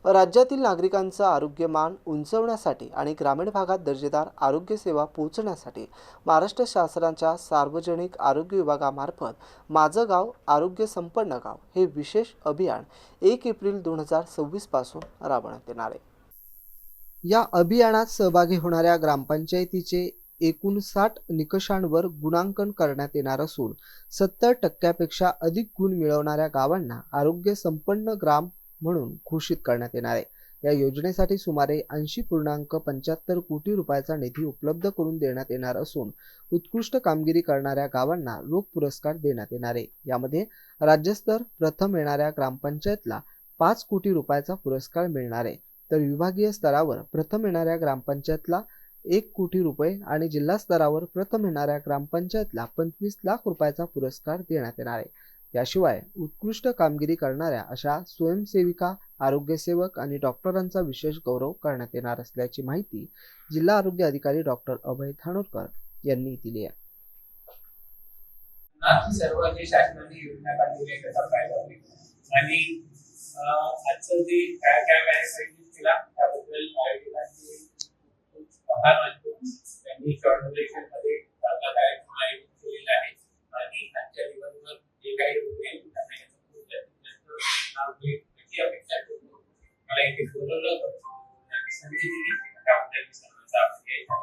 राज्यातील नागरिकांचं आरोग्यमान उंचावण्यासाठी आणि ग्रामीण भागात दर्जेदार आरोग्य सेवा पोहोचण्यासाठी महाराष्ट्र शासनाच्या सार्वजनिक आरोग्य विभागामार्फत माझं गाव आरोग्य संपन्न गाव हे विशेष अभियान 1 एप्रिल 2026 पासून राबवण्यात येणार आहे। या अभियानात सहभागी होणाऱ्या ग्रामपंचायतीचे एकूण 60 निकषांवर गुणांकन करण्यात येणार असून 70% अधिक गुण मिळवणाऱ्या गावांना आरोग्य संपन्न ग्राम म्हणून घोषित करण्यात येणार आहे। या योजनेसाठी सुमारे 80.75 कोटी रुपयाचा निधी उपलब्ध करून देण्यात येणार असून उत्कृष्ट कामगिरी करणाऱ्या गावांना रोख पुरस्कार देण्यात येणार आहे। यामध्ये राज्यस्तर प्रथम येणाऱ्या ग्रामपंचायतला 5 कोटी रुपयाचा पुरस्कार मिळणार आहे, तर विभागीय स्तरावर प्रथम येणाऱ्या ग्रामपंचायतला 1 कोटी रुपये आणि जिल्हा स्तरावर प्रथम येणाऱ्या ग्रामपंचायतला 25 लाख रुपयाचा पुरस्कार देण्यात येणार आहे। याशिवाय उत्कृष्ट कामगिरी करणाऱ्या अशा स्वयंसेविका, आरोग्यसेवक आणि डॉक्टरांचा विशेष गौरव करण्यात येणार असल्याची माहिती जिल्हा आरोग्य अधिकारी डॉक्टर अभय धानोरकर यांनी दिली आहे। सर्व जे शासनाने योजना काढलेली आहे त्याचा फायदा होईल आणि आजचं जे काय केला त्याबद्दल आयोजकांचे आभार मानतो। त्यांनी शॉर्ट